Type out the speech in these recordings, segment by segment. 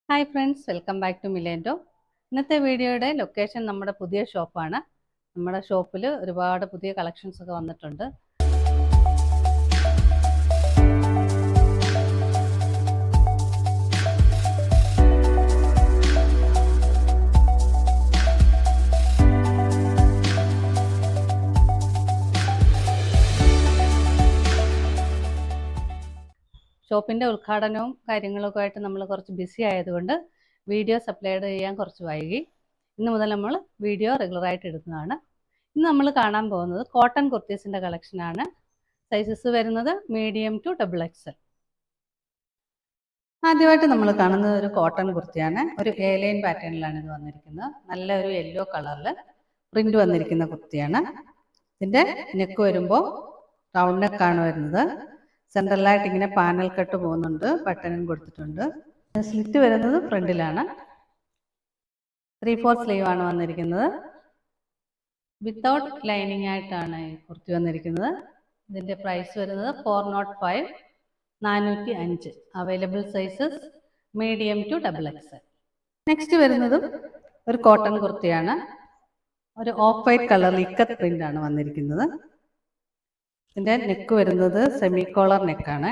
Hi friends, welcome back to Milendo. ഇന്നത്തെ വീഡിയോയുടെ location നമ്മുടെ പുതിയ ഷോപ്പാണ്. നമ്മുടെ ഷോപ്പിൽ ഒരുപാട് പുതിയ കളക്ഷൻസ് ഒക്കെ വന്നിട്ടുണ്ട്. ഷോപ്പിൻ്റെ ഉദ്ഘാടനവും കാര്യങ്ങളൊക്കെ ആയിട്ട് നമ്മൾ കുറച്ച് ബിസി ആയതുകൊണ്ട് വീഡിയോസ് അപ്ലോഡ് ചെയ്യാൻ കുറച്ച് വൈകി. ഇന്ന് മുതൽ നമ്മൾ വീഡിയോ റെഗുലറായിട്ട് ഇടുന്നതാണ്. ഇന്ന് നമ്മൾ കാണാൻ പോകുന്നത് കോട്ടൺ കുർത്തീസിൻ്റെ കളക്ഷനാണ്. സൈസസ് വരുന്നത് മീഡിയം ടു XXL. ആദ്യമായിട്ട് നമ്മൾ കാണുന്നത് ഒരു കോട്ടൺ കുർത്തിയാണ്. ഒരു എ-ലൈൻ പാറ്റേണിലാണ് ഇത് വന്നിരിക്കുന്നത്. നല്ല ഒരു യെല്ലോ കളറിൽ പ്രിന്റ് വന്നിരിക്കുന്ന കുർത്തിയാണ്. ഇതിൻ്റെ നെക്ക് വരുമ്പോൾ റൗണ്ട് നെക്കാണ് വരുന്നത്. സെൻട്രലായിട്ട് ഇങ്ങനെ പാനൽ കട്ട് പോകുന്നുണ്ട്, ബട്ടണും കൊടുത്തിട്ടുണ്ട്. സ്ലിറ്റ് വരുന്നത് ഫ്രണ്ടിലാണ്. 3/4 സ്ലീവ് ആണ് വന്നിരിക്കുന്നത്. വിത്തൗട്ട് ലൈനിങ് ആയിട്ടാണ് ഈ കുർത്തി വന്നിരിക്കുന്നത്. ഇതിൻ്റെ പ്രൈസ് വരുന്നത് 405, 405. Available sizes medium to XXL. Next വരുന്നതും ഒരു കോട്ടൺ കുർത്തിയാണ്. ഒരു ഓഫ് വൈറ്റ് കളറിൽ ഇക്കത്ത് പ്രിന്റ് ആണ് വന്നിരിക്കുന്നത്. ഇതിൻ്റെ നെക്ക് വരുന്നത് സെമി കോളർ നെക്കാണ്.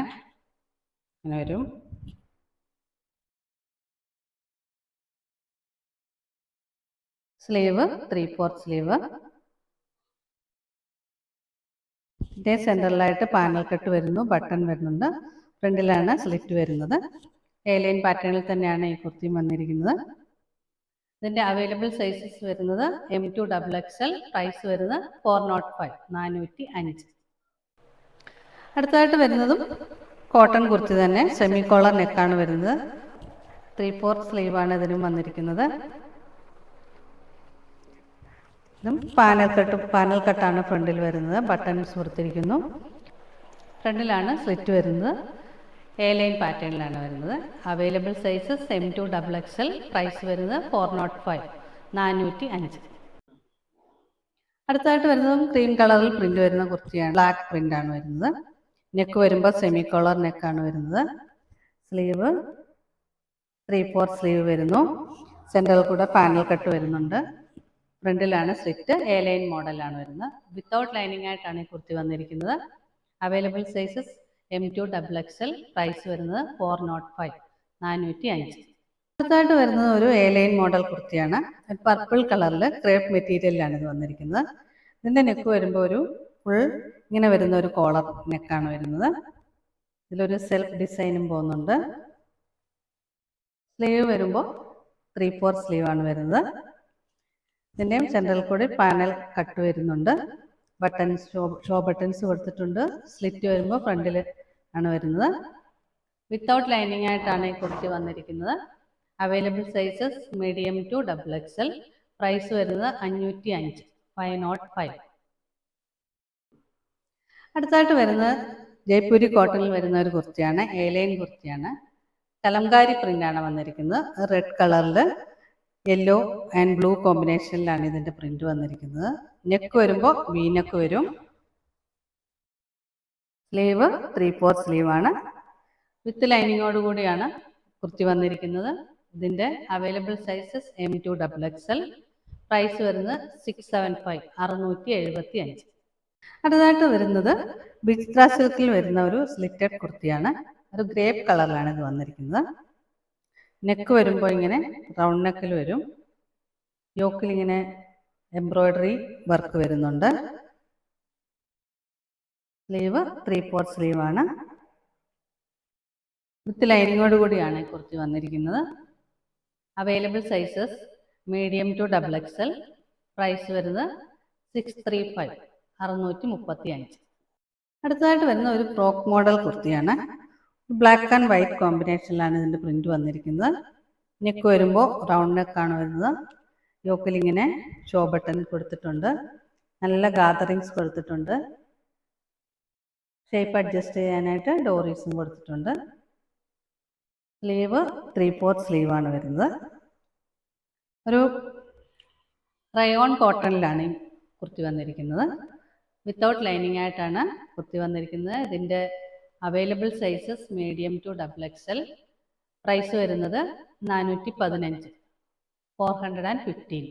അങ്ങനെ വരും. Sleeve 3/4 sleeve. ഇതിൻ്റെ സെൻറ്ററിലായിട്ട് പാനൽ കട്ട് വരുന്നു, ബട്ടൺ വരുന്നുണ്ട്. ഫ്രണ്ടിലാണ് സ്ലിറ്റ് വരുന്നത്. എ-ലൈൻ പാറ്റേണിൽ തന്നെയാണ് ഈ കുർത്തി വന്നിരിക്കുന്നത്. ഇതിൻ്റെ അവൈലബിൾ സൈസസ് വരുന്നത് M to XXL. പ്രൈസ് വരുന്നത് 405, 405. അടുത്തതായിട്ട് വരുന്നതും കോട്ടൺ കുർത്തി തന്നെ. സെമി കോളർ നെക്കാണ് വരുന്നത്. 3/4 സ്ലീവാണ് ഇതിനും വന്നിരിക്കുന്നത്. ഇതും പാനൽ കട്ടാണ് ഫ്രണ്ടിൽ വരുന്നത്. ബട്ടൺസ് കൊടുത്തിരിക്കുന്നു. ഫ്രണ്ടിലാണ് സ്ലിറ്റ് വരുന്നത്. എ-ലൈൻ പാറ്റേണിലാണ് വരുന്നത്. Available sizes M to XXL. Price വരുന്നത് 405, 405. അടുത്തതായിട്ട് വരുന്നതും ക്രീം കളറിൽ പ്രിന്റ് വരുന്ന കുർത്തിയാണ്. ബ്ലാക്ക് പ്രിന്റ് ആണ് വരുന്നത്. നെക്ക് വരുമ്പോൾ സെമി കോളർ നെക്കാണ് വരുന്നത്. സ്ലീവ് 3/4 സ്ലീവ് വരുന്നു. സെൻട്രൽ കൂടെ പാനൽ കട്ട് വരുന്നുണ്ട്. ഫ്രണ്ടിലാണ് സ്ലിറ്റ്. എ-ലൈൻ മോഡലാണ് വരുന്നത്. വിത്തൗട്ട് ലൈനിങ് ആയിട്ടാണ് ഈ കുർത്തി വന്നിരിക്കുന്നത്. Available sizes M to XXL. Price വരുന്നത് 405, 405. അടുത്തായിട്ട് വരുന്നത് ഒരു എ-ലൈൻ മോഡൽ കുർത്തിയാണ്. പർപ്പിൾ കളറിൽ ക്രേപ്പ് മെറ്റീരിയലിലാണ് ഇത് വന്നിരിക്കുന്നത്. ഇതിൻ്റെ നെക്ക് വരുമ്പോൾ ഒരു ഫുൾ ഇങ്ങനെ വരുന്ന ഒരു കോളർ നെക്കാണ് വരുന്നത്. ഇതിലൊരു സെൽഫ് ഡിസൈനും പോകുന്നുണ്ട്. സ്ലീവ് വരുമ്പോൾ 3/4 സ്ലീവാണ് വരുന്നത്. ഇതിൻ്റെയും സെൻട്രൽ കൂടി പാനൽ കട്ട് വരുന്നുണ്ട്. ബട്ടൺസ് ഷോ ബട്ടൺസ് കൊടുത്തിട്ടുണ്ട്. സ്ലിറ്റ് വരുമ്പോൾ ഫ്രണ്ടിൽ ആണ് വരുന്നത്. വിത്തൗട്ട് ലൈനിങ് ആയിട്ടാണ് ഈ കുർത്തി വന്നിരിക്കുന്നത്. Available sizes medium to XXL. Price വരുന്നത് 505, 505. അടുത്തായിട്ട് വരുന്നത് ജയ്പൂരി കോട്ടണിൽ വരുന്ന ഒരു കുർത്തിയാണ്. എ-ലൈൻ കുർത്തിയാണ്. കലംകാരി പ്രിന്റാണ് വന്നിരിക്കുന്നത്. റെഡ് കളറിൽ യെല്ലോ ആൻഡ് ബ്ലൂ കോമ്പിനേഷനിലാണ് ഇതിൻ്റെ പ്രിന്റ് വന്നിരിക്കുന്നത്. നെക്ക് വരുമ്പോൾ വി നെക്ക് വരും. സ്ലീവ് 3/4 സ്ലീവാണ്. വിത്ത് ലൈനിങ്ങോട് കൂടിയാണ് കുർത്തി വന്നിരിക്കുന്നത്. ഇതിൻ്റെ available sizes M to XXL. Price വരുന്നത് 675, 675. അടുത്തതായിട്ട് വരുന്നത് ബിസ്ട്ര സിൽക്കിൽ വരുന്ന ഒരു സ്ലിറ്റഡ് കുർത്തിയാണ്. ഒരു ഗ്രേപ്പ് കളറിലാണ് ഇത് വന്നിരിക്കുന്നത്. നെക്ക് വരുമ്പോൾ ഇങ്ങനെ റൗണ്ട് നെക്കിൽ വരും. യോക്കിൽ ഇങ്ങനെ എംബ്രോയിഡറി വർക്ക് വരുന്നുണ്ട്. സ്ലീവ് 3/4 സ്ലീവാണ്. വിത്ത് ലൈനിങ്ങോട് കൂടിയാണ് ഈ കുർത്തി വന്നിരിക്കുന്നത്. Available sizes medium to XXL. Price വരുന്നത് 635, 635. അടുത്തതായിട്ട് വരുന്ന ഒരു ഫ്രോക്ക് മോഡൽ കുർത്തിയാണ്. ബ്ലാക്ക് ആൻഡ് വൈറ്റ് കോമ്പിനേഷനിലാണ് ഇതിൻ്റെ പ്രിന്റ് വന്നിരിക്കുന്നത്. നെക്ക് വരുമ്പോൾ റൗണ്ട് നെക്കാണ് വരുന്നത്. യോക്കിൽ ഇങ്ങനെ ഷോ ബട്ടൺ കൊടുത്തിട്ടുണ്ട്. നല്ല ഗാദറിങ്സ് കൊടുത്തിട്ടുണ്ട്. ഷേപ്പ് അഡ്ജസ്റ്റ് ചെയ്യാനായിട്ട് ഡോറീസും കൊടുത്തിട്ടുണ്ട്. സ്ലീവ് 3/4 സ്ലീവാണ് വരുന്നത്. ഒരു റയോൺ കോട്ടണിലാണ് ഈ കുർത്തി വന്നിരിക്കുന്നത്. വിത്തൗട്ട് ലൈനിങ് ആയിട്ടാണ് കുർത്തി വന്നിരിക്കുന്നത്. ഇതിൻ്റെ available sizes medium to XXL. Price വരുന്നത് 415, 415.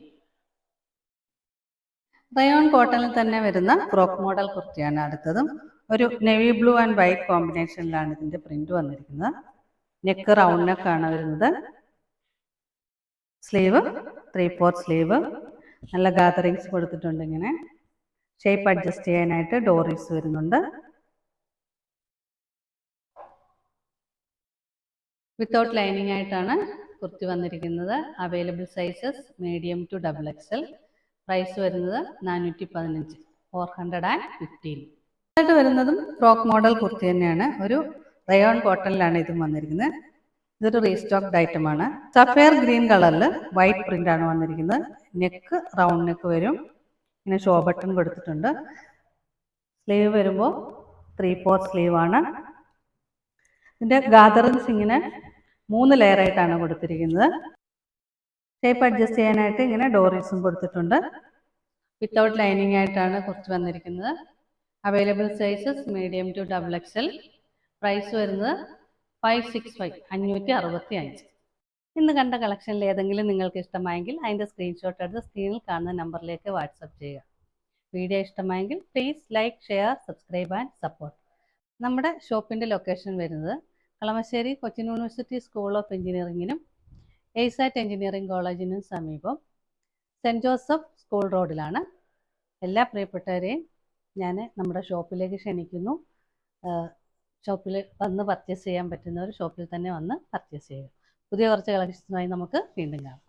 റയോൺ കോട്ടണിൽ തന്നെ വരുന്ന ഫ്രോക്ക് മോഡൽ കുർത്തിയാണ് അടുത്തതും. ഒരു നേവി ബ്ലൂ ആൻഡ് വൈറ്റ് കോമ്പിനേഷനിലാണ് ഇതിന്റെ പ്രിന്റ് വന്നിരിക്കുന്നത്. നെക്ക് റൗണ്ട് നെക്കാണ് വരുന്നത്. Sleeve 3/4 sleeve. നല്ല ഗാദറിങ്സ് കൊടുത്തിട്ടുണ്ട്. ഇങ്ങനെ ഷേപ്പ് അഡ്ജസ്റ്റ് ചെയ്യാനായിട്ട് ഡോറീസ് വരുന്നുണ്ട്. വിത്തൗട്ട് ലൈനിങ് ആയിട്ടാണ് കുർത്തി വന്നിരിക്കുന്നത്. Available sizes medium to XXL. Price വരുന്നത് 415, 415. ആയിട്ട് വരുന്നതും ഫ്രോക്ക് മോഡൽ കുർത്തി തന്നെയാണ്. ഒരു റയോൺ കോട്ടണിലാണ് ഇതും വന്നിരിക്കുന്നത്. ഇതൊരു റീസ്റ്റോക്ഡ് ഐറ്റമാണ്. സഫയർ ഗ്രീൻ കളറിൽ വൈറ്റ് പ്രിന്റ് ആണ് വന്നിരിക്കുന്നത്. നെക്ക് റൗണ്ട് നെക്ക് വരും. ഇങ്ങനെ ഷോ ബട്ടൺ കൊടുത്തിട്ടുണ്ട്. സ്ലീവ് വരുമ്പോൾ 3/4 സ്ലീവ് ആണ്. ഇതിന്റെ ഗാദറിങ്സ് ഇങ്ങനെ 3 ലെയർ ആയിട്ടാണ് കൊടുത്തിരിക്കുന്നത്. ഷേപ്പ് അഡ്ജസ്റ്റ് ചെയ്യാനായിട്ട് ഇങ്ങനെ ഡോറീസും കൊടുത്തിട്ടുണ്ട്. വിത്തൗട്ട് ലൈനിങ് ആയിട്ടാണ് കുറച്ച് വന്നിരിക്കുന്നത്. Available sizes medium to XXL. Price വരുന്നത് 565, 565. ഇന്ന് കണ്ട കളക്ഷനിൽ ഏതെങ്കിലും നിങ്ങൾക്ക് ഇഷ്ടമായെങ്കിൽ അതിൻ്റെ സ്ക്രീൻഷോട്ട് എടുത്ത് സ്ക്രീനിൽ കാണുന്ന നമ്പറിലേക്ക് വാട്സപ്പ് ചെയ്യുക. വീഡിയോ ഇഷ്ടമായെങ്കിൽ please like, share, subscribe and support. നമ്മുടെ ഷോപ്പിൻ്റെ ലൊക്കേഷൻ വരുന്നത് Kalamassery Cochin university school of എഞ്ചിനീയറിങ്ങിനും എയ്സാറ്റ് എഞ്ചിനീയറിംഗ് കോളേജിനും സമീപം സെൻറ്റ് ജോസഫ് സ്കൂൾ റോഡിലാണ്. എല്ലാ പ്രിയപ്പെട്ടവരെയും ഞാൻ നമ്മുടെ ഷോപ്പിലേക്ക് ക്ഷണിക്കുന്നു. ഷോപ്പിൽ വന്ന് പർച്ചേസ് ചെയ്യാൻ പറ്റുന്നവർ ഷോപ്പിൽ തന്നെ വന്ന് പർച്ചേസ് ചെയ്യുക. പുതിയ കുറച്ച് കളക്ഷൻസുമായി നമുക്ക് വീണ്ടും കാണാം.